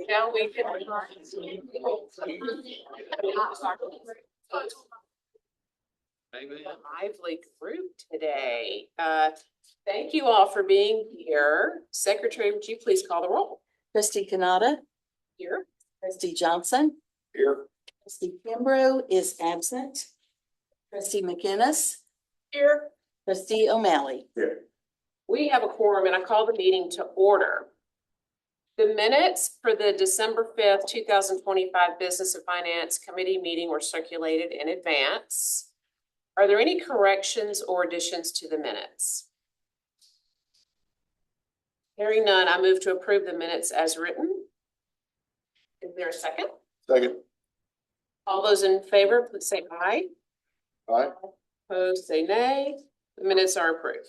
Shall we? A lively group today. Thank you all for being here. Secretary, would you please call the roll? Trustee Canada. Here. Trustee Johnson. Here. Trustee Kimbrough is absent. Trustee McInnes. Here. Trustee O'Malley. Here. We have a quorum and I call the meeting to order. The minutes for the December 5th, 2025 Business and Finance Committee meeting were circulated in advance. Are there any corrections or additions to the minutes? Hearing none, I move to approve the minutes as written. Is there a second? Second. All those in favor, please say aye. Aye. Opposed, say nay. The minutes are approved.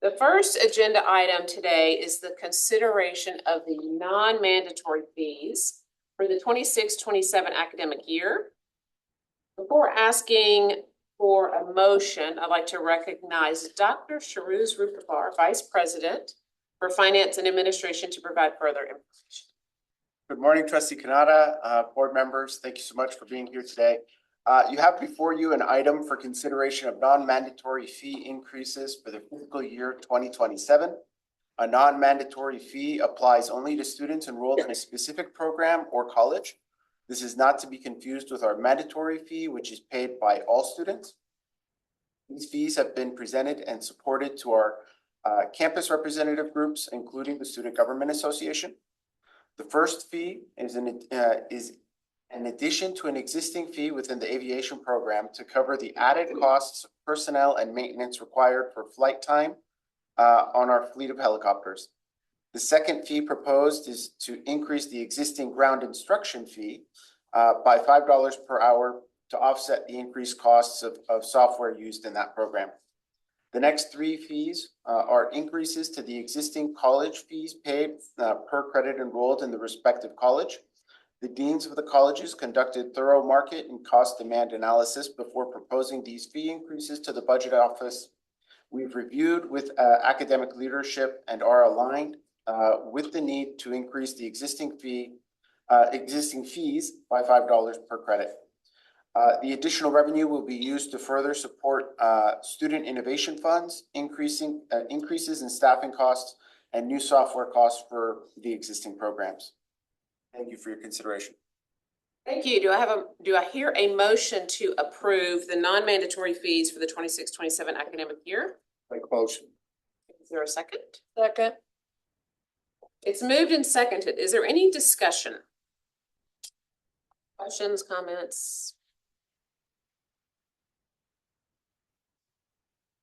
The first agenda item today is the consideration of the non-mandatory fees for the 26-27 academic year. Before asking for a motion, I'd like to recognize Dr. Sharuz Rupapar, Vice President for Finance and Administration, to provide further information. Good morning, Trustee Canada, board members. Thank you so much for being here today. You have before you an item for consideration of non-mandatory fee increases for the fiscal year 2027. A non-mandatory fee applies only to students enrolled in a specific program or college. This is not to be confused with our mandatory fee, which is paid by all students. These fees have been presented and supported to our campus representative groups, including the Student Government Association. The first fee is in addition to an existing fee within the aviation program to cover the added costs of personnel and maintenance required for flight time on our fleet of helicopters. The second fee proposed is to increase the existing ground instruction fee by $5 per hour to offset the increased costs of software used in that program. The next three fees are increases to the existing college fees paid per credit enrolled in the respective college. The deans of the colleges conducted thorough market and cost demand analysis before proposing these fee increases to the budget office. We've reviewed with academic leadership and are aligned with the need to increase the existing fees by $5 per credit. The additional revenue will be used to further support student innovation funds, increases in staffing costs, and new software costs for the existing programs. Thank you for your consideration. Thank you. Do I hear a motion to approve the non-mandatory fees for the 26-27 academic year? Make a motion. Is there a second? Second. It's moved and seconded. Is there any discussion? Questions, comments?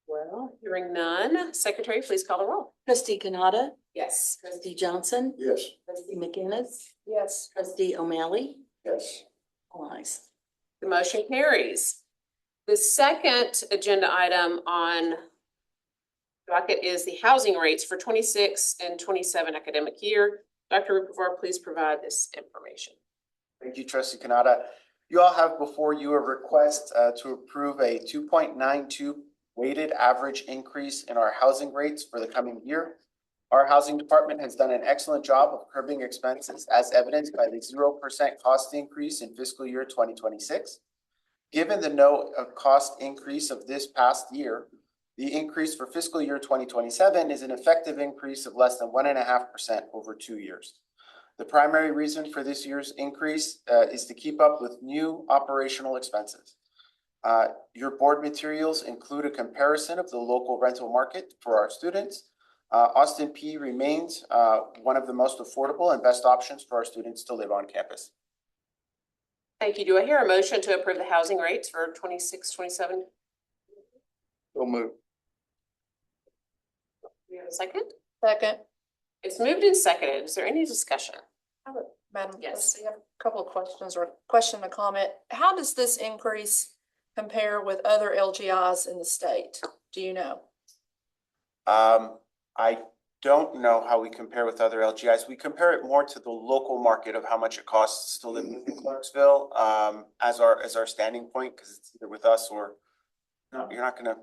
Well, hearing none. Secretary, please call the roll. Trustee Canada. Yes. Trustee Johnson. Yes. Trustee McInnes. Yes. Trustee O'Malley. Yes. All ayes. The motion carries. The second agenda item on docket is the housing rates for 26 and 27 academic year. Dr. Rupapar, please provide this information. Thank you, Trustee Canada. You all have before you a request to approve a 2.92 weighted average increase in our housing rates for the coming year. Our housing department has done an excellent job of curbing expenses, as evidenced by the 0% cost increase in fiscal year 2026. Given the no cost increase of this past year, the increase for fiscal year 2027 is an effective increase of less than 1.5% over 2 years. The primary reason for this year's increase is to keep up with new operational expenses. Your board materials include a comparison of the local rental market for our students. Austin Peay remains one of the most affordable and best options for our students to live on campus. Thank you. Do I hear a motion to approve the housing rates for 26-27? So move. Do we have a second? Second. It's moved and seconded. Is there any discussion? Madam, Yes. I have a couple of questions or question and comment. How does this increase compare with other LGIs in the state? Do you know? I don't know how we compare with other LGIs. We compare it more to the local market of how much it costs to live in Clarksville as our standing point, because it's either with us or no, you're not going to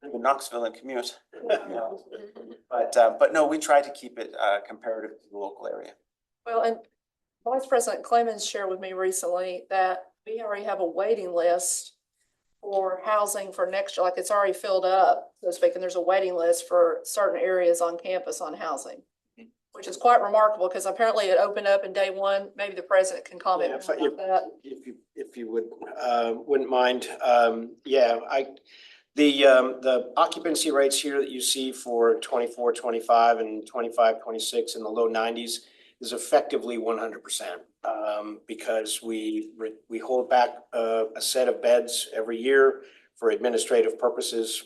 live in Knoxville and commute. You know? But no, we try to keep it comparative to the local area. Well, and Vice President Clemens shared with me recently that we already have a waiting list for housing for next year, like it's already filled up, so to speak, and there's a waiting list for certain areas on campus on housing. Which is quite remarkable, because apparently it opened up in day one. Maybe the president can comment Yeah, more about that. If you wouldn't mind, the occupancy rates here that you see for 24, 25 and 25, 26 in the low nineties is effectively 100%. Because we hold back a set of beds every year for administrative purposes.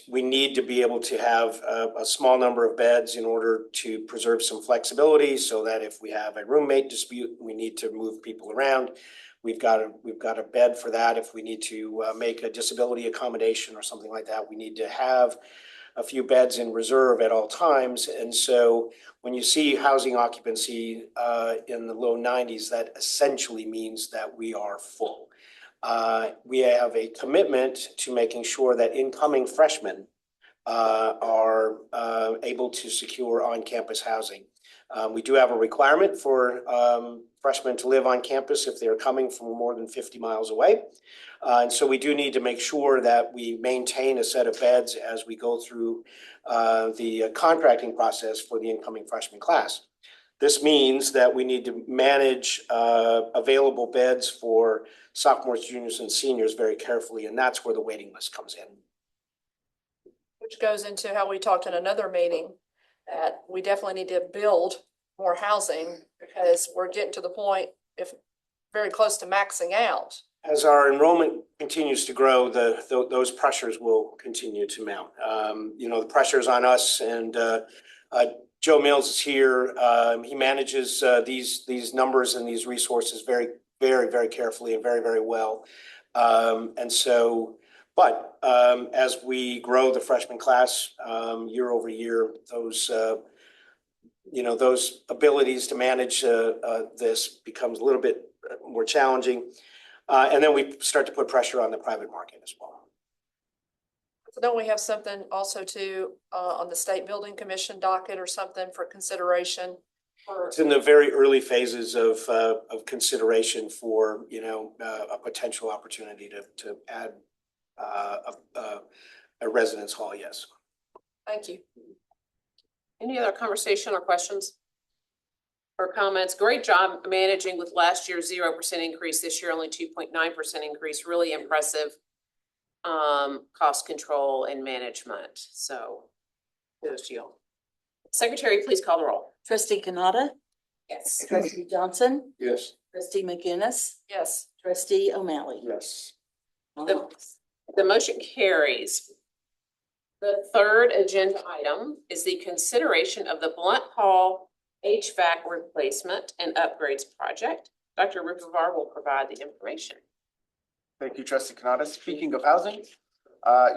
We need to be able to have a small number of beds in order to preserve some flexibility, so that if we have a roommate dispute, we need to move people around. We've got a bed for that. If we need to make a disability accommodation or something like that, we need to have a few beds in reserve at all times. And so when you see housing occupancy in the low nineties, that essentially means that we are full. We have a commitment to making sure that incoming freshmen are able to secure on-campus housing. We do have a requirement for freshmen to live on campus if they're coming from more than 50 miles away. And so we do need to make sure that we maintain a set of beds as we go through the contracting process for the incoming freshman class. This means that we need to manage available beds for sophomores, juniors, and seniors very carefully, and that's where the waiting list comes in. Which goes into how we talked in another meeting, that we definitely need to build more housing, because we're getting to the point, if very close to maxing out. As our enrollment continues to grow, those pressures will continue to mount. The pressures on us, and Joe Mills is here. He manages these numbers and these resources very, very, very carefully and very, very well. As we grow the freshman class year over year, those abilities to manage this becomes a little bit more challenging. And then we start to put pressure on the private market as well. So don't we have something also on the State Building Commission docket or something for consideration? It's in the very early phases of consideration for, a potential opportunity to add a residence hall, yes. Thank you. Any other conversation or questions or comments? Great job managing with last year's 0% increase, this year only 2.9% increase. Really impressive cost control and management. So kudos to you. Secretary, please call the roll. Trustee Canada, Yes. trustee Johnson, Yes. trustee McGinnis, Yes. trustee O'Malley. Yes. The motion carries. The third agenda item is the consideration of the Blunt Hall HVAC replacement and upgrades project. Dr. Rupavar will provide the information. Thank you, trustee Kanata. Speaking of housing,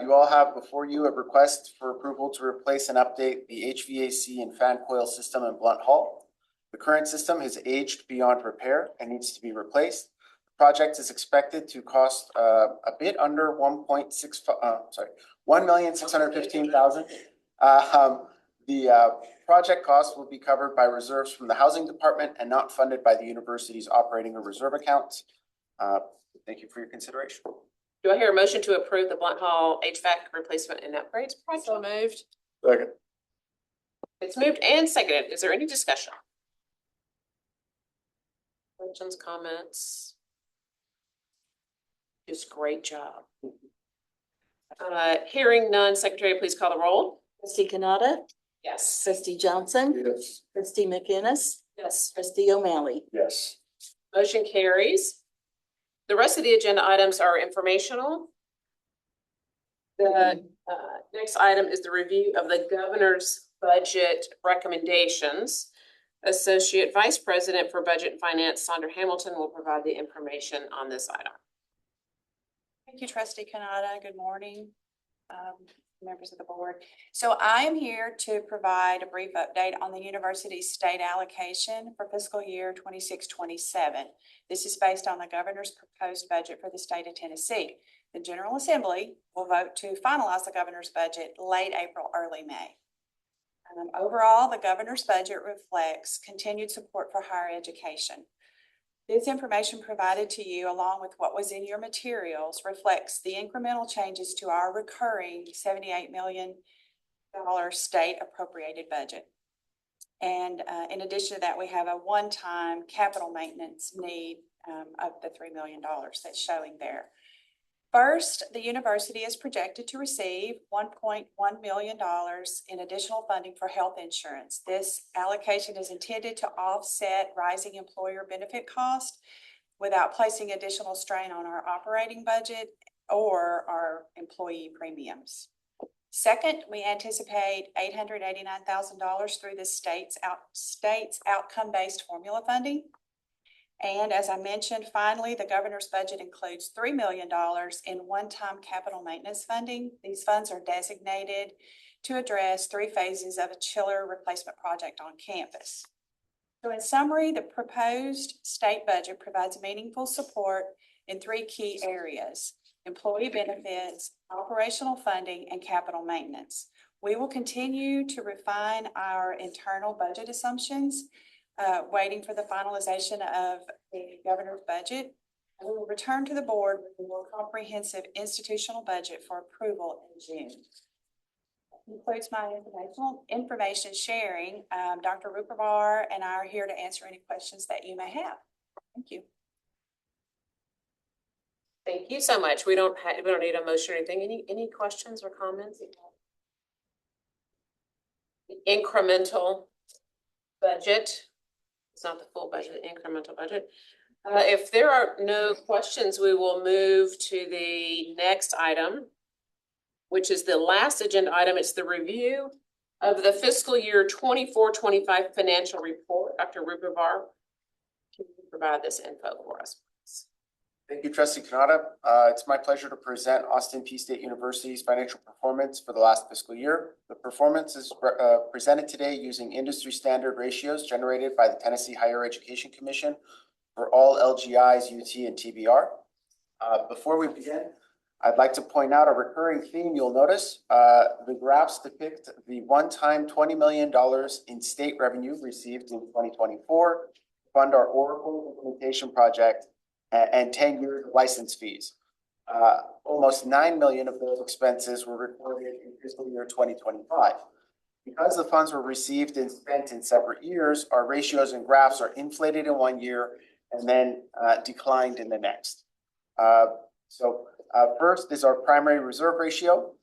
you all have before you a request for approval to replace and update the HVAC and fan coil system in Blunt Hall. The current system has aged beyond repair and needs to be replaced. The project is expected to cost a bit under $1,615,000. The project cost will be covered by reserves from the housing department and not funded by the university's operating or reserve accounts. Thank you for your consideration. Do I hear a motion to approve the Blunt Hall HVAC replacement and upgrades project? So moved. Second. It's moved and seconded. Is there any discussion? Questions, comments? Just great job. Hearing none, Secretary, please call the roll. Trustee Canada, Yes. trustee Johnson, Yes. trustee McGinnis, Yes. trustee O'Malley. Yes. Motion carries. The rest of the agenda items are informational. The next item is the review of the governor's budget recommendations. Associate Vice President for Budget and Finance, Sandra Hamilton, will provide the information on this item. Thank you, trustee Canada. Good morning, members of the board. So I am here to provide a brief update on the university's state allocation for fiscal year 26-27. This is based on the governor's proposed budget for the state of Tennessee. The General Assembly will vote to finalize the governor's budget late April, early May. Overall, the governor's budget reflects continued support for higher education. This information provided to you, along with what was in your materials, reflects the incremental changes to our recurring $78 million state appropriated budget. And in addition to that, we have a one-time capital maintenance need of the $3 million that's showing there. First, the university is projected to receive $1.1 million in additional funding for health insurance. This allocation is intended to offset rising employer benefit costs without placing additional strain on our operating budget or our employee premiums. Second, we anticipate $889,000 through the state's outcome-based formula funding. And as I mentioned, finally, the governor's budget includes $3 million in one-time capital maintenance funding. These funds are designated to address 3 phases of a chiller replacement project on campus. So in summary, the proposed state budget provides meaningful support in 3 key areas: employee benefits, operational funding, and capital maintenance. We will continue to refine our internal budget assumptions, waiting for the finalization of the governor's budget. And we will return to the board with a more comprehensive institutional budget for approval in June. That concludes my information sharing. Dr. Ruperbar and I are here to answer any questions that you may have. Thank you. Thank you so much. We don't need a motion or anything. Any questions or comments? The incremental budget. It's not the full budget, incremental budget. If there are no questions, we will move to the next item, which is the last agenda item. It's the review of the fiscal year 24-25 financial report. Dr. Ruperbar, can you provide this info for us, please? Thank you, Trustee Kanata. It's my pleasure to present Austin Peay State University's financial performance for the last fiscal year. The performance is presented today using industry standard ratios generated by the Tennessee Higher Education Commission for all LGIs, UT, and TBR. Before we begin, I'd like to point out a recurring theme you'll notice. The graphs depict the one-time $20 million in state revenue received in 2024 to fund our Oracle implementation project and 10 years of license fees. Almost $9 million of those expenses were recorded in fiscal year 2025. Because the funds were received and spent in separate years, our ratios and graphs are inflated in one year and then declined in the next. First is our primary reserve ratio.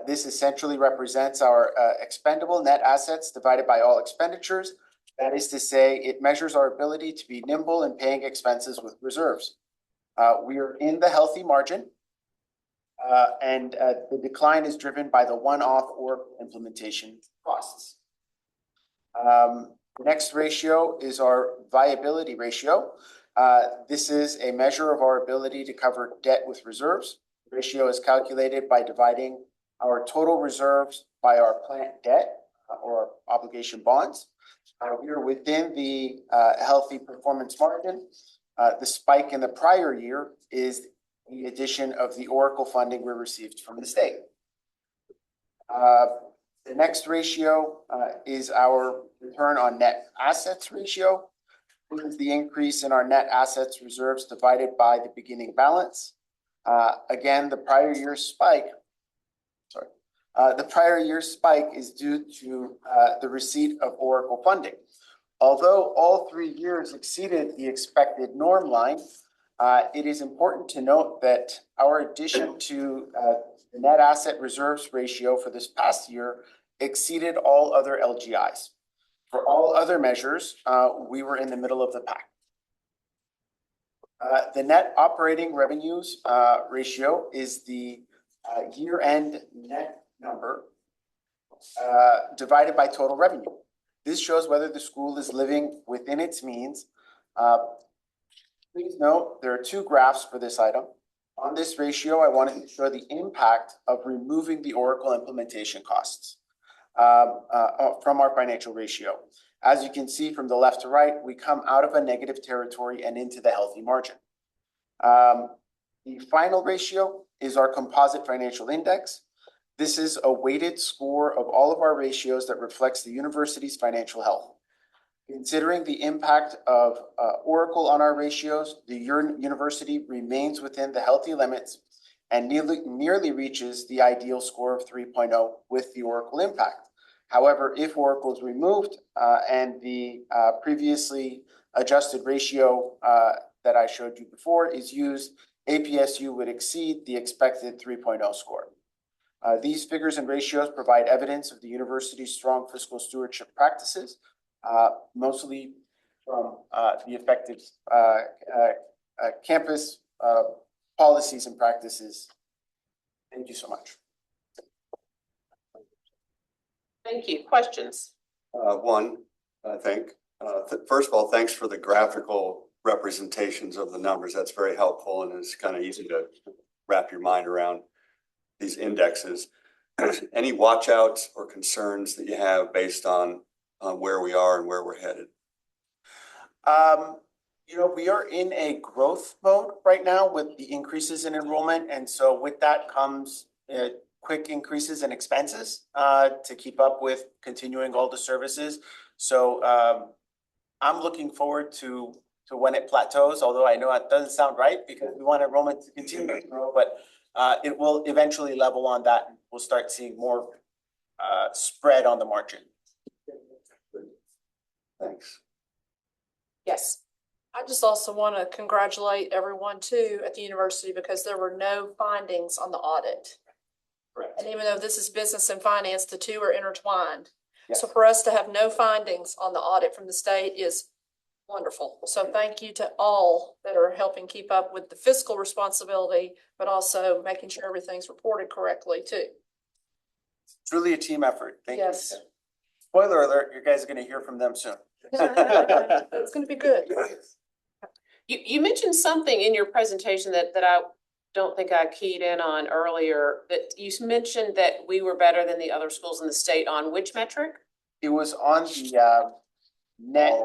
This essentially represents our expendable net assets divided by all expenditures. That is to say, it measures our ability to be nimble in paying expenses with reserves. We are in the healthy margin, and the decline is driven by the one-off or implementation costs. The next ratio is our viability ratio. This is a measure of our ability to cover debt with reserves. The ratio is calculated by dividing our total reserves by our plant debt or obligation bonds. We are within the healthy performance margin. The spike in the prior year is the addition of the Oracle funding we received from the state. The next ratio is our return on net assets ratio. This is the increase in our net assets reserves divided by the beginning balance. Again, the prior year spike is due to the receipt of Oracle funding. Although all 3 years exceeded the expected norm line, it is important to note that our addition to the net asset reserves ratio for this past year exceeded all other LGIs. For all other measures, we were in the middle of the pack. The net operating revenues ratio is the year-end net number divided by total revenue. This shows whether the school is living within its means. Please note there are 2 graphs for this item. On this ratio, I wanted to show the impact of removing the Oracle implementation costs from our financial ratio. As you can see from the left to right, we come out of a negative territory and into the healthy margin. The final ratio is our composite financial index. This is a weighted score of all of our ratios that reflects the university's financial health. Considering the impact of Oracle on our ratios, the university remains within the healthy limits and nearly reaches the ideal score of 3.0 with the Oracle impact. However, if Oracle is removed and the previously adjusted ratio that I showed you before is used, APSU would exceed the expected 3.0 score. These figures and ratios provide evidence of the university's strong fiscal stewardship practices, mostly from the effective campus policies and practices. Thank you so much. Thank you. Questions? One, I think, first of all, thanks for the graphical representations of the numbers. That's very helpful and it's kind of easy to wrap your mind around these indexes. Any watch outs or concerns that you have based on where we are and where we're headed? You know, we are in a growth mode right now with the increases in enrollment. And so with that comes quick increases in expenses to keep up with continuing all the services. So I'm looking forward to when it plateaus, although I know it doesn't sound right because we want enrollment to continue to grow, but it will eventually level on that. We'll start seeing more spread on the margin. Thanks. Yes. I just also want to congratulate everyone too at the university because there were no findings on the audit. Correct. And even though this is business and finance, the two are intertwined. Yes. So for us to have no findings on the audit from the state is wonderful. So thank you to all that are helping keep up with the fiscal responsibility, but also making sure everything's reported correctly too. Truly a team effort. Thank you. Yes. Spoiler alert, you guys are going to hear from them soon. It's going to be good. You mentioned something in your presentation that I don't think I keyed in on earlier, that you mentioned that we were better than the other schools in the state on which metric? It was on the net.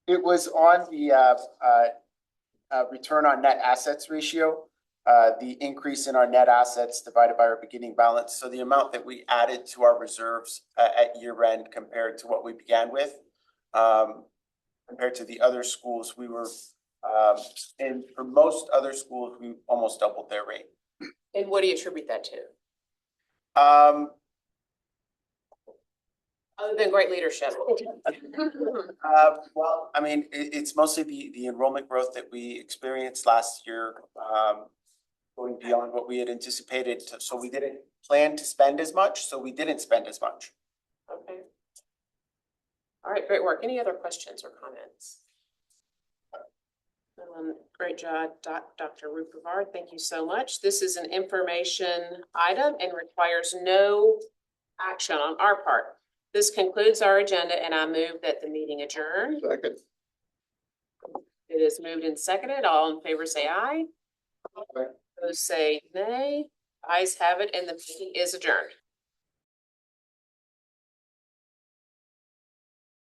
It was on the return on net assets ratio, the increase in our net assets divided by our beginning balance. So the amount that we added to our reserves at year end compared to what we began with, compared to the other schools, we were, and for most other schools, we almost doubled their rate. And what do you attribute that to? Other than great leadership. Well, I mean, it's mostly the enrollment growth that we experienced last year, going beyond what we had anticipated. So we didn't plan to spend as much, so we didn't spend as much. Okay. All right, great work. Any other questions or comments? Great job, Dr. Ruth Brevard. Thank you so much. This is an information item and requires no action on our part. This concludes our agenda and I move that the meeting adjourn. Second. It is moved and seconded. All in favor say aye. Aye. Those say nay. Ayes have it and the meeting is adjourned.